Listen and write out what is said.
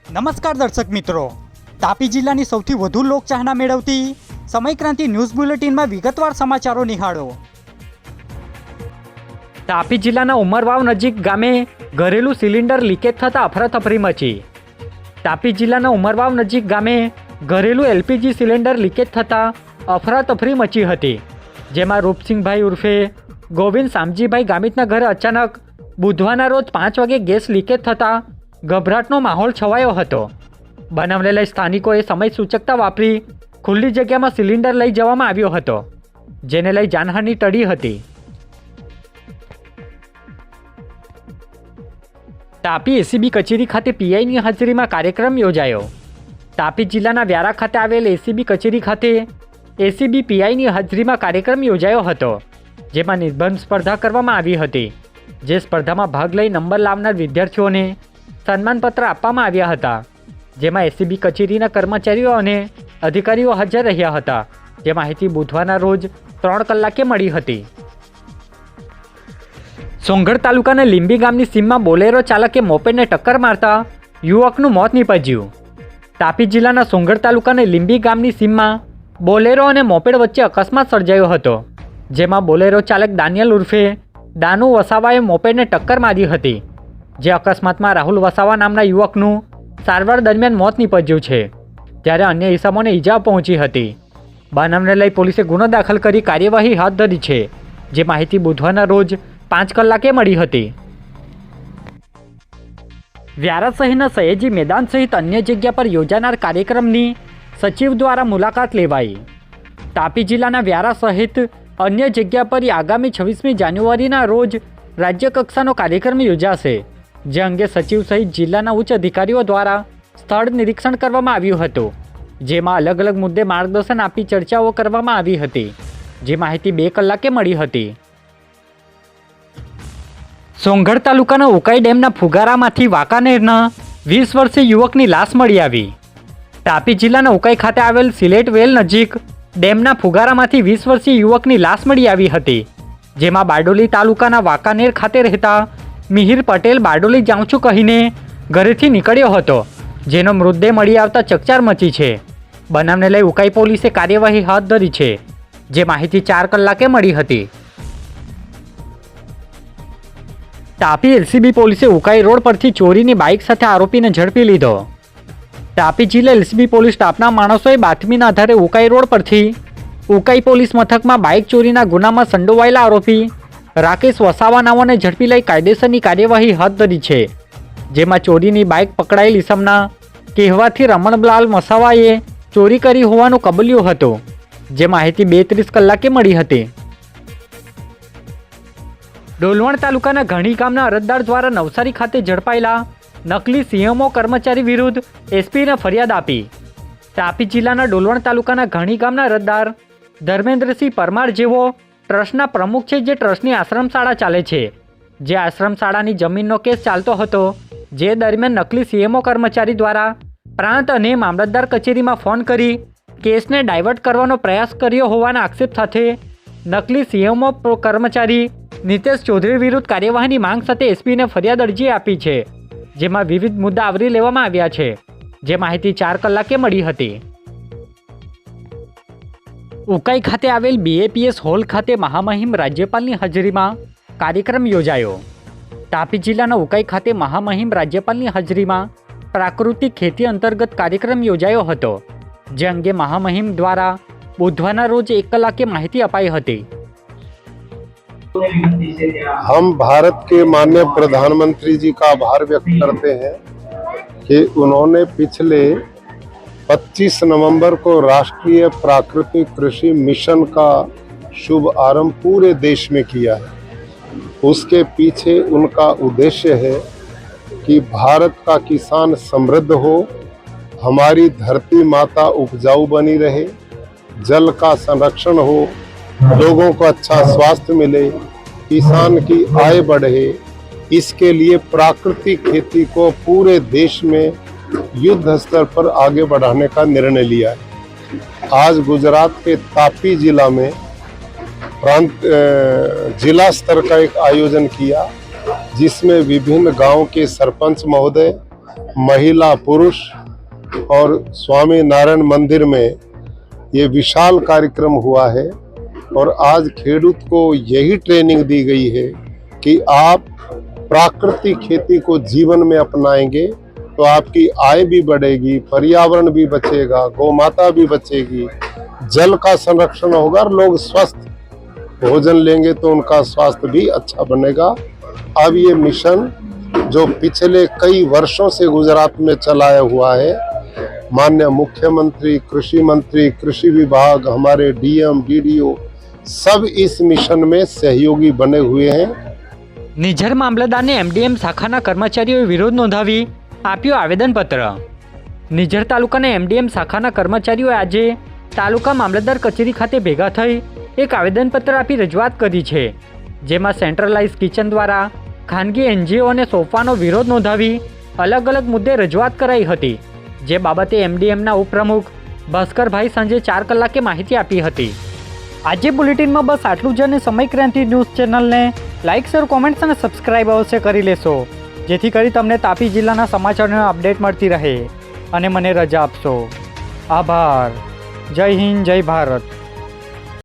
નમસ્કાર દર્શક મિત્રો, તાપી જિલ્લાની સૌથી વધુ લોકચાહના મેળવતી સમયક્રાંતિ ન્યૂઝ બુલેટિનમાં વિગતવાર સમાચારો નિહાળો। તાપી જિલ્લાના ઉમરવાવ નજીક ગામે ઘરેલું સિલિન્ડર લીકેજ થતાં અફરાતફરી મચી। તાપી જિલ્લાના ઉમરવાવ નજીક ગામે ઘરેલું એલપીજી સિલિન્ડર લીકેજ થતાં અફરાતફરી મચી હતી, જેમાં રૂપસિંહભાઈ ઉર્ફે ગોવિંદ શામજીભાઈ ગામિતના ઘરે અચાનક બુધવારના રોજ 5 વાગે ગેસ લીકેજ થતાં ગભરાટનો માહોલ છવાયો હતો। બનાવને લઈ સ્થાનિકોએ સમય સૂચકતા વાપરી ખુલ્લી જગ્યામાં સિલિન્ડર લઈ જવામાં આવ્યો હતો, જેને લઈ જાનહાનિ ટળી હતી। તાપી એસીબી કચેરી ખાતે પીઆઈની હાજરીમાં કાર્યક્રમ યોજાયો। તાપી જિલ્લાના વ્યારા ખાતે આવેલ એસીબી કચેરી ખાતે એસીબી પીઆઈની હાજરીમાં કાર્યક્રમ યોજાયો હતો, જેમાં નિબંધ સ્પર્ધા કરવામાં આવી હતી। જે સ્પર્ધામાં ભાગ લઈ નંબર લાવનાર વિદ્યાર્થીઓને સન્માનપત્ર આપવામાં આવ્યા હતા, જેમાં એસીબી કચેરીના કર્મચારીઓ અને અધિકારીઓ હાજર રહ્યા હતા। જે માહિતી બુધવારના રોજ 3 કલાકે મળી હતી। સોંગઢ તાલુકાના લીંબી ગામની સીમમાં બોલેરો ચાલકે મોપેડને ટક્કર મારતા યુવકનું મોત નીપજ્યું। તાપી જિલ્લાના સોંગઢ તાલુકાના લીંબી ગામની સીમમાં બોલેરો અને મોપેડ વચ્ચે અકસ્માત સર્જાયો હતો, જેમાં બોલેરો ચાલક દાનિયલ ઉર્ફે દાનુ વસાવાએ મોપેડને ટક્કર મારી હતી। જે અકસ્માતમાં રાહુલ વસાવા નામના યુવકનું સારવાર દરમિયાન મોત નીપજ્યું છે, જ્યારે અન્ય ઇસમોને ઈજા પહોંચી હતી। બનાવને લઈ પોલીસે ગુનો દાખલ કરી કાર્યવાહી હાથ ધરી છે। જે માહિતી બુધવારના રોજ 5 કલાકે મળી હતી। વ્યારા શહેરના સયાજી મેદાન સહિત અન્ય જગ્યા પર યોજાનાર કાર્યક્રમની સચિવ દ્વારા મુલાકાત લેવાઈ। તાપી જિલ્લાના વ્યારા સહિત અન્ય જગ્યા પર આગામી 26મી જાન્યુઆરીના રોજ રાજ્યકક્ષાનો કાર્યક્રમ યોજાશે, જે અંગે સચિવ સહિત જિલ્લાના ઉચ્ચ અધિકારીઓ દ્વારા સ્થળ નિરીક્ષણ કરવામાં આવ્યું હતું, જેમાં અલગ અલગ મુદ્દે માર્ગદર્શન આપી ચર્ચાઓ કરવામાં આવી હતી। જે માહિતી 2 કલાકે મળી હતી। સોંગઢ તાલુકાના ઉકાઈ ડેમના ફુગારામાંથી વાંકાનેરના 20 વર્ષીય યુવકની લાશ મળી આવી। તાપી જિલ્લાના ઉકાઈ ખાતે આવેલ સિલેટ વેલ નજીક ડેમના ફુગારામાંથી 20 વર્ષીય યુવકની લાશ મળી આવી હતી, જેમાં બારડોલી તાલુકાના વાંકાનેર ખાતે રહેતા મિહિર પટેલ બારડોલી જાઉં છું કહીને ઘરેથી નીકળ્યો હતો, જેનો મૃતદેહ મળી આવતા ચકચાર મચી છે। બનાવને લઈ ઉકાઈ પોલીસે કાર્યવાહી હાથ ધરી છે। જે માહિતી 4 કલાકે મળી હતી। તાપી એલસીબી પોલીસે ઉકાઈ રોડ પરથી ચોરીની બાઇક સાથે આરોપીને ઝડપી લીધો। તાપી જિલ્લા એલસીબી પોલીસ સ્ટાફના માણસોએ બાતમીના આધારે ઉકાઈ રોડ પરથી ઉકાઈ પોલીસ મથકમાં બાઇક ચોરીના ગુનામાં સંડોવાયેલા આરોપી રાકેશ વસાવા નાઓને ઝડપી લઈ કાયદેસરની કાર્યવાહી હાથ ધરી છે, જેમાં ચોરીની બાઇક પકડાયેલ ઇસમના કહેવાથી રમણલાલ વસાવાએ ચોરી કરી હોવાનું કબૂલ્યું હતું। જે માહિતી 32 કલાકે મળી હતી। ડોલવણ તાલુકાના ઘણી ગામના અરજદાર દ્વારા નવસારી ખાતે ઝડપાયેલા નકલી સીએમઓ કર્મચારી વિરુદ્ધ એસપીને ફરિયાદ આપી। તાપી જિલ્લાના ડોલવણ તાલુકાના ઘણી ગામના અરજદાર ધર્મેન્દ્રસિંહ પરમાર જેવો ટ્રસ્ટના પ્રમુખ છે, જે ટ્રસ્ટની આશ્રમશાળા ચાલે છે। જે આશ્રમશાળાની જમીનનો કેસ ચાલતો હતો, જે દરમિયાન નકલી સીએમઓ કર્મચારી દ્વારા પ્રાંત અને મામલતદાર કચેરીમાં ફોન કરી કેસને ડાયવર્ટ કરવાનો પ્રયાસ કર્યો હોવાના આક્ષેપ સાથે નકલી સીએમઓ કર્મચારી નિતેશ ચૌધરી વિરુદ્ધ કાર્યવાહીની માંગ સાથે એસપીને ફરિયાદ અરજી આપી છે, જેમાં વિવિધ મુદ્દા આવરી લેવામાં આવ્યા છે। જે માહિતી 4 કલાકે મળી હતી। ઉકાઈ ખાતે આવેલ બીએપીએસ હોલ ખાતે મહામહિમ રાજ્યપાલની હાજરીમાં કાર્યક્રમ યોજાયો। તાપી જિલ્લાના ઉકાઈ ખાતે મહામહિમ રાજ્યપાલની હાજરીમાં પ્રાકૃતિક ખેતી અંતર્ગત કાર્યક્રમ યોજાયો હતો, જે અંગે મહામહિમ દ્વારા બુધવારના રોજ 1 કલાકે માહિતી અપાઈ હતી। हम भारत के माननीय प्रधानमंत्री जी का आभार व्यक्त करते हैं कि उन्होंने पिछले 25 नवंबर को राष्ट्रीय प्राकृतिक कृषि मिशन का शुभ आरंभ पूरे देश में किया है। उसके पीछे उनका उद्देश्य है कि भारत का किसान समृद्ध हो, हमारी धरती माता उपजाऊ बनी रहे, जल का संरक्षण हो, लोगों को अच्छा स्वास्थ्य मिले, किसान की आय बढ़े। इसके लिए प्राकृतिक खेती को पूरे देश में युद्ध स्तर पर आगे बढ़ाने का निर्णय लिया है। आज गुजरात के तापी जिला में जिला स्तर का एक आयोजन किया, जिसमें विभिन्न गांव के सरपंच महोदय, महिला पुरुष और स्वामी नारायण मंदिर में ये विशाल कार्यक्रम हुआ है और आज खेडूत को यही ट्रेनिंग दी गई है कि आप प्राकृतिक खेती को जीवन में अपनाएंगे तो आपकी आय भी बढ़ेगी, पर्यावरण भी बचेगा, गौ माता भी बचेगी, जल का संरक्षण होगा और लोग स्वस्थ भोजन लेंगे तो उनका स्वास्थ्य भी अच्छा बनेगा। अब ये मिशन जो पिछले कई वर्षों से गुजरात में चलाया हुआ है, माननीय मुख्यमंत्री, कृषि मंत्री, कृषि विभाग, हमारे डीएम, डीडीओ सब इस मिशन में सहयोगी बने हुए हैं। નિઝર મામલતદારને એમડીએમ શાખાના કર્મચારીઓએ વિરોધ નોંધાવી આપ્યું આવેદનપત્ર। નિઝર તાલુકાના એમડીએમ શાખાના કર્મચારીઓએ આજે તાલુકા મામલતદાર કચેરી ખાતે ભેગા થઈ એક આવેદનપત્ર આપી રજૂઆત કરી છે, જેમાં સેન્ટ્રલાઇઝ કિચન દ્વારા ખાનગી એનજીઓને સોંપવાનો વિરોધ નોંધાવી અલગ અલગ મુદ્દે રજૂઆત કરાઈ હતી, જે બાબતે એમડીએમના ઉપપ્રમુખ ભાસ્કરભાઈ સાંજે 4 કલાકે માહિતી આપી હતી। આજે બુલેટિનમાં બસ આટલું જ અને સમય ક્રાંતિ ન્યૂઝ ચેનલને લાઇક, શેર, કોમેન્ટ્સ અને સબસ્ક્રાઇબ અવશ્ય કરી લેશો, જેથી કરી તમને તાપી જિલ્લાના સમાચારોની અપડેટ મળતી રહે અને મને રજા આપશો। આભાર। જય હિન્દ, જય ભારત।